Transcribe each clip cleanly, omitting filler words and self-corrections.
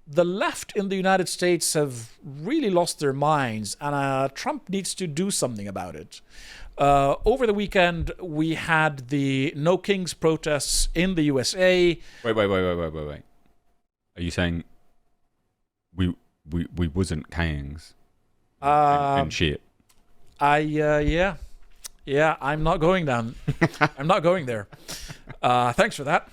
the left in the United States have really lost their minds, and Trump needs to do something about it. Over the weekend, we had the No Kings protests in the USA. Wait. Are you saying we wasn't kings and shit? Yeah, I'm not going down. I'm not going there. Thanks for that.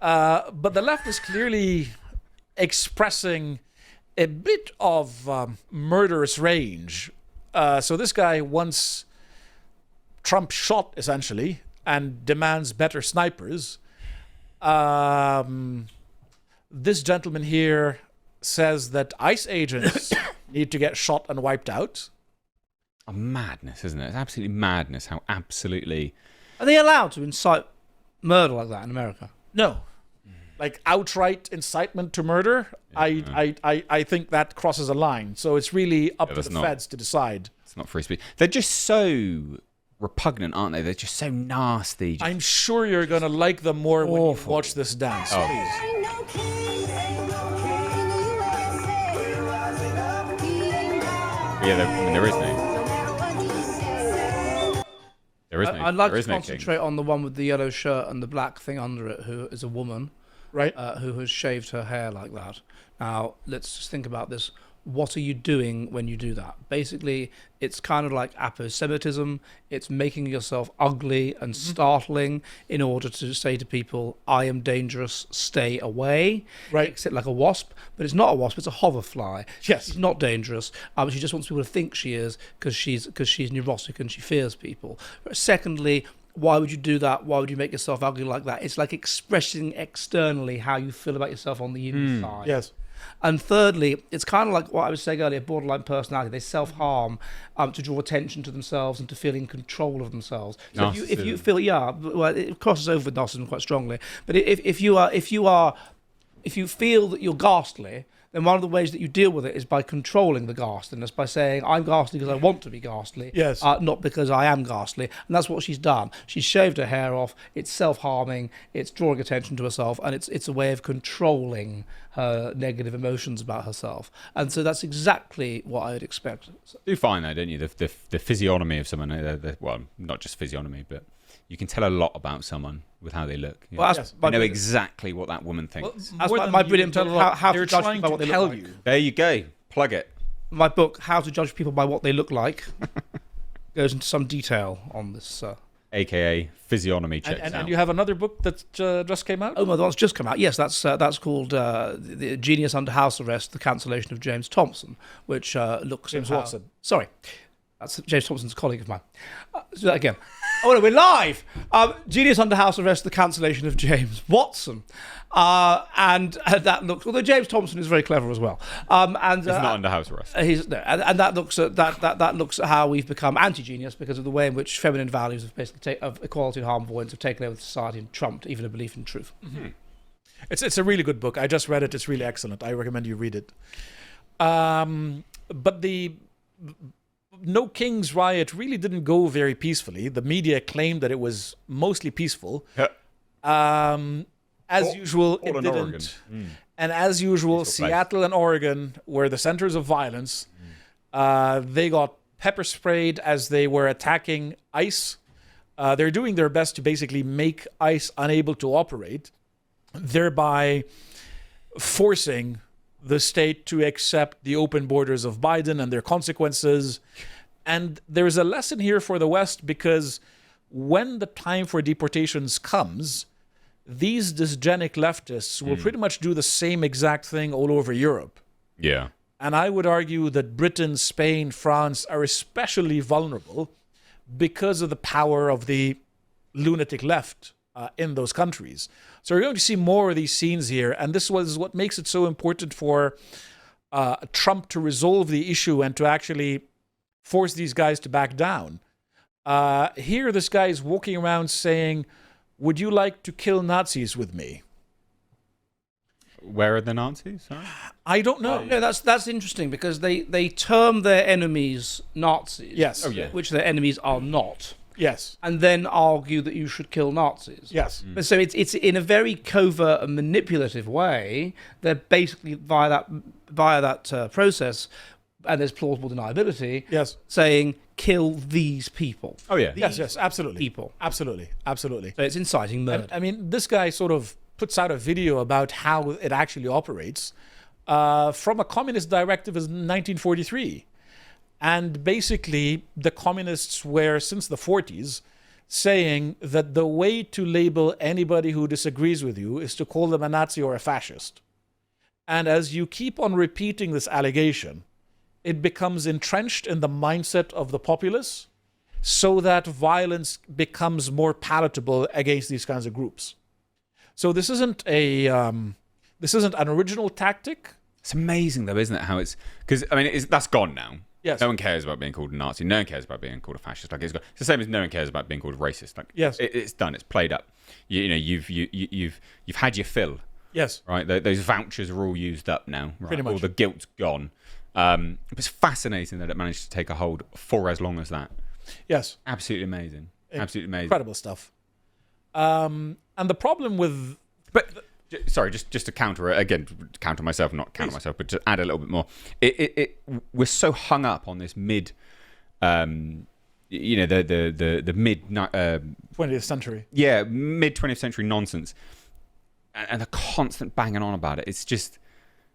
But the left is clearly expressing a bit of murderous rage. So this guy wants Trump shot, essentially, and demands better snipers. This gentleman here says that ICE agents need to get shot and wiped out. Oh, madness, isn't it? It's absolutely madness how absolutely... Are they allowed to incite murder like that in America? No. Like outright incitement to murder, Yeah. I think that crosses a line. So it's really up to the feds to decide. It's not free speech. They're just so repugnant, aren't they? They're just so nasty. I'm sure you're going to like them more when you watch this dance. Oh. Please. Yeah, there is no. There is no. I'd like there to is no concentrate on the one with the yellow shirt and the black thing under it, who is a woman, Right. who has shaved her hair like that. Now, let's just think about this. What are you doing when you do that? Basically, it's kind of like aposematism. It's making yourself ugly and startling in order to say to people, I am dangerous, stay away. Right. Except like a wasp, but it's not a wasp, it's a hoverfly. Yes. She's not dangerous. She just wants people to think she is because she's neurotic and she fears people. Secondly, why would you do that? Why would you make yourself ugly like that? It's like expressing externally how you feel about yourself on the inside. Yes. And thirdly, it's kind of like what I was saying earlier, borderline personality. They self-harm to draw attention to themselves and to feel in control of themselves. So if you feel, well, it crosses over with narcissism quite strongly. But if you feel that you're ghastly, then one of the ways that you deal with it is by controlling the ghastliness, by saying, I'm ghastly because I want to be ghastly, Yes. not because I am ghastly. And that's what she's done. She's shaved her hair off. It's self-harming. It's drawing attention to herself. And it's a way of controlling her negative emotions about herself. And so that's exactly what I would expect. You find that, don't you? The physiognomy of someone, well, not just physiognomy, but you can tell a lot about someone with how they look. You Well, know? that's I know exactly what that woman thinks. That's More my than you brilliant can book, tell how they're to judge trying people by to what they tell look like. you. There you go. Plug it. My book, How to Judge People by What They Look Like, goes into some detail on this. AKA physiognomy checks And out. you have another book that just came out? Oh, well, that's just come out. Yes, that's called The Genius Under House Arrest, The Cancellation of James Thompson, which looks James at how... Watson. Sorry. That's James Thompson's colleague of mine. So that again. Oh, no, we're live! Genius Under House Arrest, The Cancellation of James Watson. And that looks... Although James Thompson is very clever as well. It's not under house arrest. And that looks at that looks at how we've become anti-genius because of the way in which feminine values of basically of equality and harm avoidance have taken over society and trumped even a belief in truth. Mm-hmm. It's a really good book. I just read it. It's really excellent. I recommend you read it. But the No Kings riot really didn't go very peacefully. The media claimed that it was mostly peaceful. As usual, it in didn't. Oregon. And as usual, Peaceful place. Seattle and Oregon were the centers of violence. They got pepper sprayed as they were attacking ICE. They're doing their best to basically make ICE unable to operate, thereby forcing the state to accept the open borders of Biden and their consequences. And there's a lesson here for the West because when the time for deportations comes, these dysgenic leftists will pretty much do the same exact thing all over Europe. Yeah. And I would argue that Britain, Spain, France are especially vulnerable because of the power of the lunatic left in those countries. So we're going to see more of these scenes here. And this was what makes it so important for Trump to resolve the issue and to actually force these guys to back down. Here, this guy is walking around saying, would you like to kill Nazis with me? Where are the Nazis? Sorry? I don't know. No, that's interesting because they term their enemies Nazis. Yes. Oh, yeah. Which their enemies are not. Yes. and then argue that you should kill Nazis. Yes. But so it's in a very covert and manipulative way. They're basically via that process, and there's plausible deniability. Yes. Saying kill these people. Oh yeah. Yes. Absolutely. People. Absolutely. Absolutely. So it's inciting murder. I mean, this guy sort of puts out a video about how it actually operates from a communist directive in 1943. And basically, the communists were, since the 40s, saying that the way to label anybody who disagrees with you is to call them a Nazi or a fascist. And as you keep on repeating this allegation, it becomes entrenched in the mindset of the populace so that violence becomes more palatable against these kinds of groups. So this isn't an original tactic. It's amazing though, isn't it? How it's because I mean that's gone now. Yes. No one cares about being called a Nazi. No one cares about being called a fascist. Like it's the same as no one cares about being called a racist. Like yes, it's done. It's played up. You've had your fill. Yes. Right. Those vouchers are all used up now. Right? Pretty much. All the guilt's gone. It's fascinating that it managed to take a hold for as long as that. Yes. Absolutely amazing. Absolutely amazing. Incredible stuff. And the problem with... Sorry, just to counter it again, counter myself, not counter myself, but to add a little bit more. We're so hung up on this mid, the mid 20th century. Yeah, mid 20th century nonsense, and the constant banging on about it. It's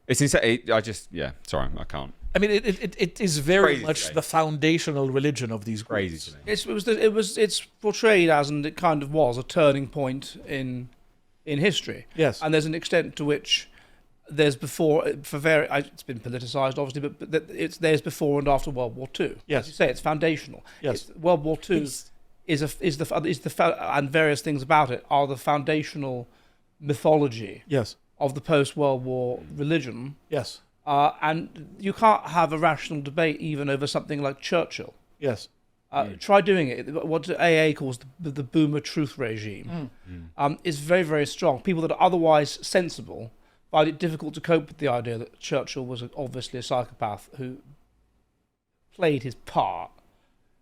insane. Sorry, I can't. I mean, it is very much today. the foundational religion of these groups. Crazy. It's portrayed as, and it kind of was, a turning point in history. Yes. And there's an extent to which there's before, it's been politicized obviously, but there's before and after World War II. Yes. As you say, it's foundational. Yes. World War II and various things about it are the foundational mythology. Yes. Of the post-World War religion. Yes. And you can't have a rational debate even over something like Churchill. Yes. Try doing it. What AA calls the boomer truth regime is very, very strong. People that are otherwise sensible find it difficult to cope with the idea that Churchill was obviously a psychopath who played his part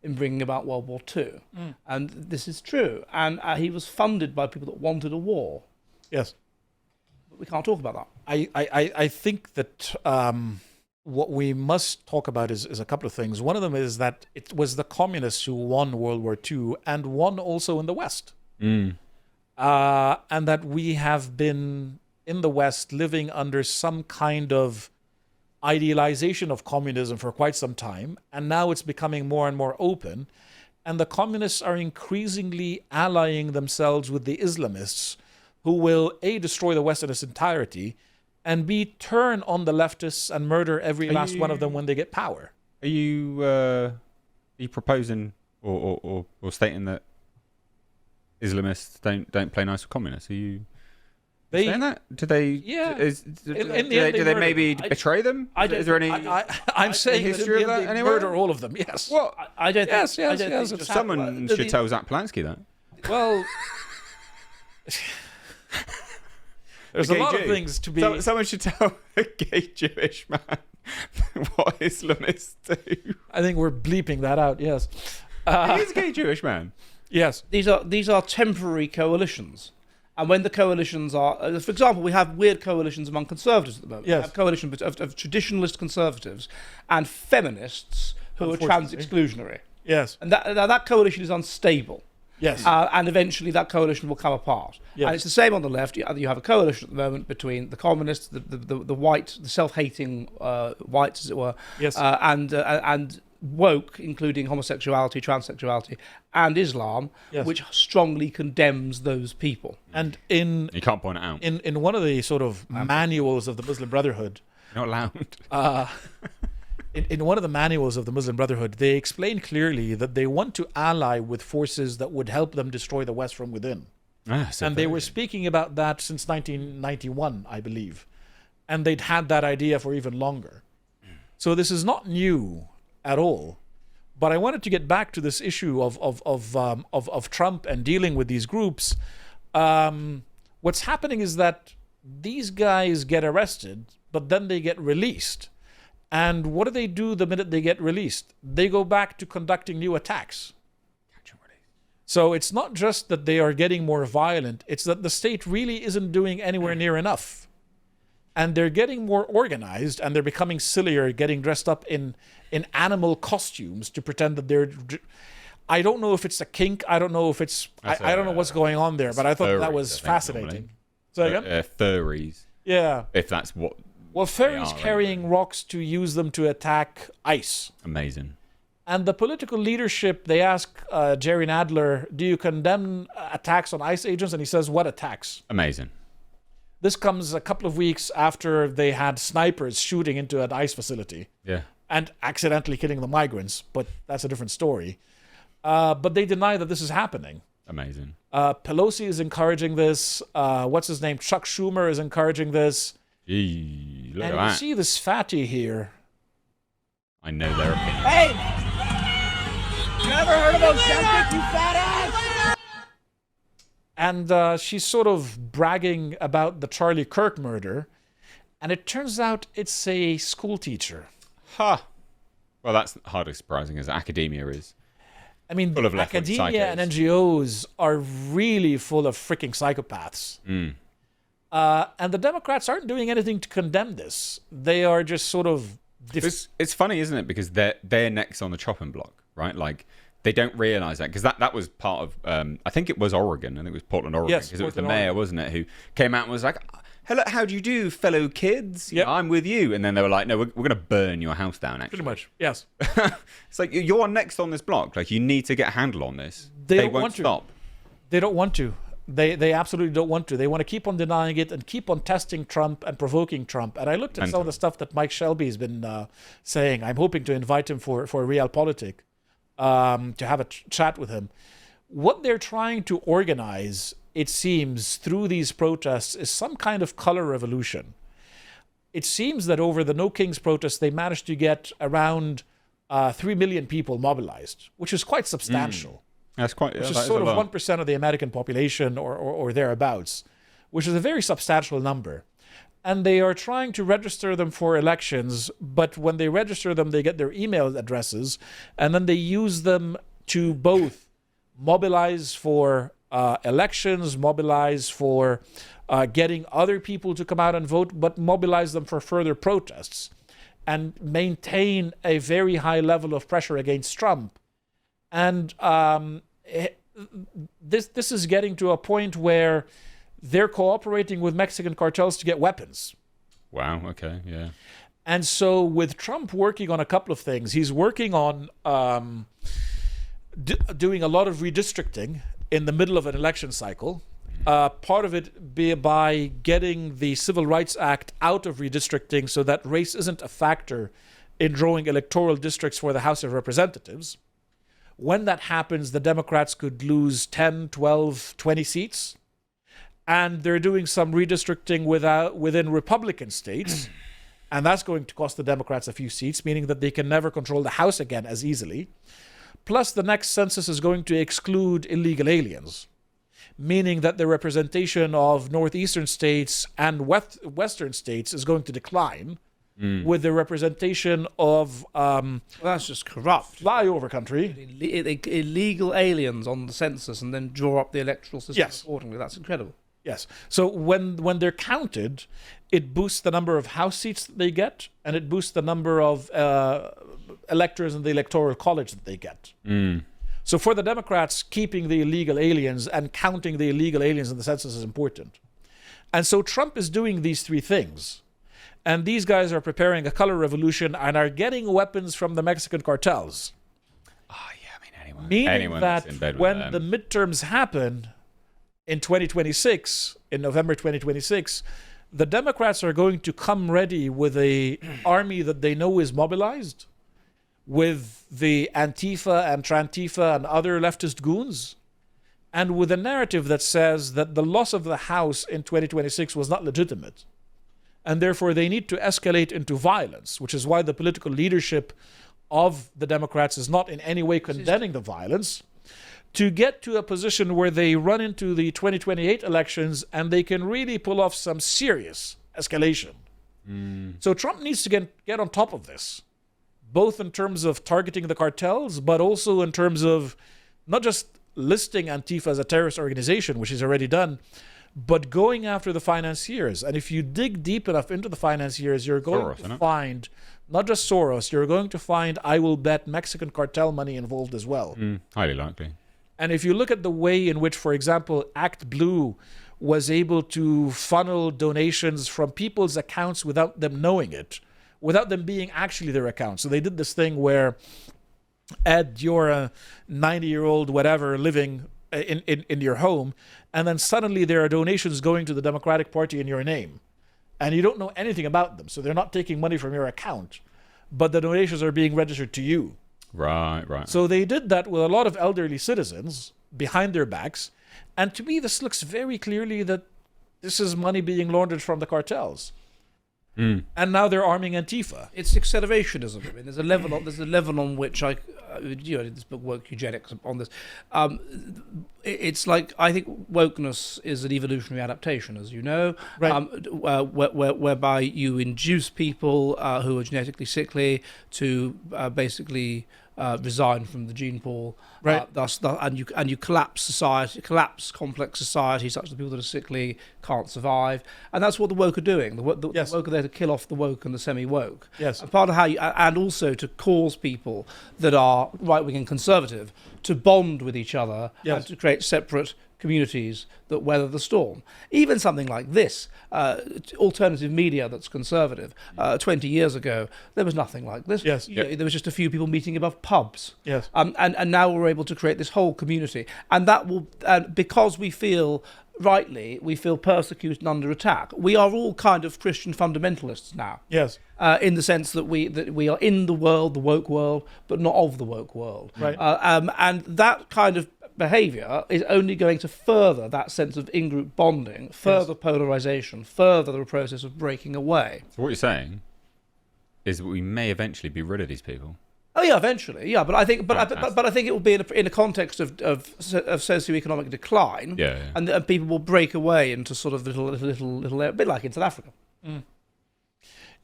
in bringing about World War II. And this is true. And he was funded by people that wanted a war. Yes. But we can't talk about that. I think that what we must talk about is a couple of things. One of them is that it was the communists who won World War II and won also in the West. And that we have been in the West living under some kind of idealization of communism for quite some time. And now it's becoming more and more open. And the communists are increasingly allying themselves with the Islamists who will, A, destroy the West in its entirety, and B, turn on the leftists and murder every last one of them when they get power. Are you proposing or stating that Islamists don't play nice with communists? Are you saying that? Do they? Yeah. Do they maybe betray them? Is there any? I'm saying history that of that they anywhere? murder all of them. Yes. Well, I don't think. Yes. Someone should tell Zach Polanski that. Well. There's a lot of things to be... Someone should tell a gay Jewish man what Islamists do. I think we're bleeping that out, yes. He's a gay Jewish man. Yes. These are temporary coalitions. And when the coalitions are... for example, we have weird coalitions among conservatives at the moment. Yes. We have coalitions of traditionalist conservatives and feminists who are trans-exclusionary. Yes. And that coalition is unstable. Yes. And eventually that coalition will come apart. Yes. And it's the same on the left. You have a coalition at the moment between the communists, the white, the self-hating whites, as it were, yes. and woke, including homosexuality, transsexuality, and Islam, yes. which strongly condemns those people. And you can't point it out. In one of the sort of manuals of the Muslim Brotherhood... You're not allowed. In one of the manuals of the Muslim Brotherhood, they explain clearly that they want to ally with forces that would help them destroy the West from within. And they were speaking about that since 1991, I believe. And they'd had that idea for even longer. So this is not new at all. But I wanted to get back to this issue of Trump and dealing with these groups. What's happening is that these guys get arrested, but then they get released. And what do they do the minute they get released? They go back to conducting new attacks. Catch and release. So it's not just that they are getting more violent, it's that the state really isn't doing anywhere near enough. And they're getting more organized, and they're becoming sillier, getting dressed up in animal costumes to pretend that they're... I don't know if it's a kink. I don't know if it's... I don't know what's going on there, but I thought that was fascinating. So again? Furries. Yeah. If that's what... Well, furries carrying rocks to use them to attack ice. Amazing. And the political leadership, they ask Jerry Nadler, do you condemn attacks on ICE agents? And he says, what attacks? Amazing. This comes a couple of weeks after they had snipers shooting into an ICE facility. Yeah. And accidentally killing the migrants, but that's a different story. But they deny that this is happening. Amazing. Pelosi is encouraging this. What's his name? Chuck Schumer is encouraging this. Gee, look at and that. you see this fatty here. I know their opinion. Hey! You ever heard of Ozempic, you fat ass? And she's sort of bragging about the Charlie Kirk murder. And it turns out it's a school teacher. Ha! Huh. Well, that's hardly surprising as academia is. I mean, full of academia and NGOs are really full of freaking psychopaths. And the Democrats aren't doing anything to condemn this. They are just sort of... It's funny, isn't it? Because they're next on the chopping block, right? Like, they don't realize that. Because that was part of... I think it was Oregon. I think it was Portland, Oregon. Yes, because it was the mayor, wasn't it? Who came out and was like... Hello, how do you do, fellow kids? Yep. I'm with you. And then they were like, no, we're going to burn your house down, actually. Pretty much, yes. It's like, you're next on this block. Like, you need to get a handle on this. They won't stop. They don't want to. They absolutely don't want to. They want to keep on denying it and keep on testing Trump and provoking Trump. And I looked at some of the stuff that Mike Shelby's been saying. I'm hoping to invite him for Realpolitik to have a chat with him. What they're trying to organize, it seems, through these protests is some kind of color revolution. It seems that over the No Kings protests, they managed to get around 3 million people mobilized, which is quite substantial. That's quite... Which is sort of 1% of the American population or thereabouts, which is a very substantial number. And they are trying to register them for elections, but when they register them, they get their email addresses, and then they use them to both mobilize for elections, mobilize for getting other people to come out and vote, but mobilize them for further protests and maintain a very high level of pressure against Trump. And this is getting to a point where they're cooperating with Mexican cartels to get weapons. Wow, okay, yeah. And so with Trump working on a couple of things, he's working on doing a lot of redistricting in the middle of an election cycle. Part of it be by getting the Civil Rights Act out of redistricting so that race isn't a factor in drawing electoral districts for the House of Representatives. When that happens, the Democrats could lose 10, 12, 20 seats. And they're doing some redistricting within Republican states. And that's going to cost the Democrats a few seats, meaning that they can never control the House again as easily. Plus, the next census is going to exclude illegal aliens, meaning that the representation of northeastern states and western states is going to decline, with the representation of Well, that's just corrupt. flyover country. Illegal aliens on the census and then draw up the electoral system Yes. accordingly. That's incredible. Yes. So when they're counted, it boosts the number of House seats that they get, and it boosts the number of electors in the Electoral College that they get. So for the Democrats, keeping the illegal aliens and counting the illegal aliens in the census is important. And so Trump is doing these three things. And these guys are preparing a color revolution and are getting weapons from the Mexican cartels. Oh, yeah, I mean, Meaning that when the midterms happen in 2026, in November 2026, the Democrats are going to come ready with an army that they know is mobilized, with the Antifa and Trantifa and other leftist goons, and with a narrative that says that the loss of the House in 2026 was not legitimate. And therefore, they need to escalate into violence, which is why the political leadership of the Democrats is not in any way condemning the violence, to get to a position where they run into the 2028 elections and they can really pull off some serious escalation. So Trump needs to get on top of this, both in terms of targeting the cartels, but also in terms of not just listing Antifa as a terrorist organization, which is already done, but going after the financiers. And if you dig deep enough into the financiers, you're going to find not just Soros, you're going to find, I will bet, Mexican cartel money involved as well. Highly likely. And if you look at the way in which, for example, Act Blue was able to funnel donations from people's accounts without them knowing it, without them being actually their accounts. So they did this thing where, Ed, you're a 90-year-old whatever living in your home, and then suddenly there are donations going to the Democratic Party in your name. And you don't know anything about them. So they're not taking money from your account, but the donations are being registered to you. Right. So they did that with a lot of elderly citizens behind their backs. And to me, this looks very clearly that this is money being laundered from the cartels. And now they're arming Antifa. It's accelerationism. I mean, there's a level on which this book, Woke Eugenics, on this. It's like, I think wokeness is an evolutionary adaptation, as you know, right. Whereby you induce people who are genetically sickly to basically resign from the gene pool, right? And you collapse complex society, such that people that are sickly can't survive, and that's what the woke are doing. The woke are there to kill off the woke and the semi-woke. Yes, and part of how and also to cause people that are right-wing and conservative to bond with each other, and to create separate communities that weather the storm. Even something like this, alternative media that's conservative, 20 years ago, there was nothing like this. Yes. There was just a few people meeting above pubs. Yes. And now we're able to create this whole community. And that will, because we feel persecuted and under attack. We are all kind of Christian fundamentalists now. Yes. In the sense that we are in the world, the woke world, but not of the woke world. Right. And that kind of behaviour is only going to further that sense of in-group bonding, further polarisation, further the process of breaking away. So what you're saying is that we may eventually be rid of these people. Oh yeah, eventually, yeah. But I think, but I think it will be in a context of socioeconomic decline, and people will break away into sort of little, a bit like in South Africa.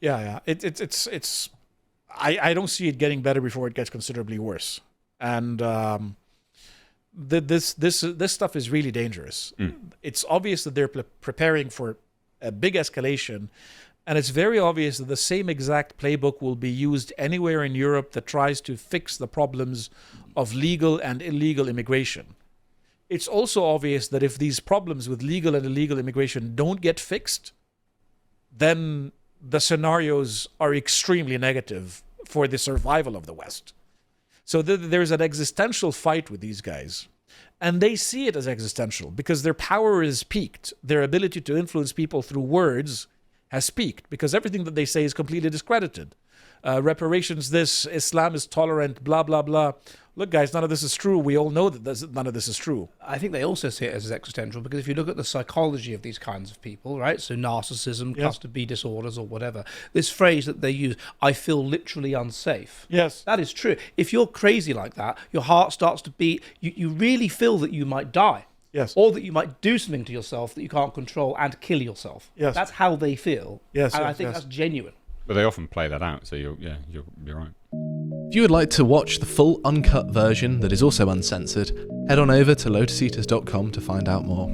Yeah. It's. I don't see it getting better before it gets considerably worse, and this stuff is really dangerous. It's obvious that they're preparing for a big escalation. And it's very obvious that the same exact playbook will be used anywhere in Europe that tries to fix the problems of legal and illegal immigration. It's also obvious that if these problems with legal and illegal immigration don't get fixed, then the scenarios are extremely negative for the survival of the West. So there's an existential fight with these guys. And they see it as existential because their power is peaked. Their ability to influence people through words has peaked because everything that they say is completely discredited. Reparations this, Islam is tolerant, blah, blah, blah. Look, guys, none of this is true. We all know that none of this is true. I think they also see it as existential because if you look at the psychology of these kinds of people, right, so narcissism, cluster B disorders or whatever, this phrase that they use, I feel literally unsafe. Yes. That is true. If you're crazy like that, your heart starts to beat, you really feel that you might die. Yes. Or that you might do something to yourself that you can't control and kill yourself. Yes. That's how they feel. Yes. And I think that's genuine. But they often play that out, so you're right. If you would like to watch the full uncut version that is also uncensored, head on over to lotuseaters.com to find out more.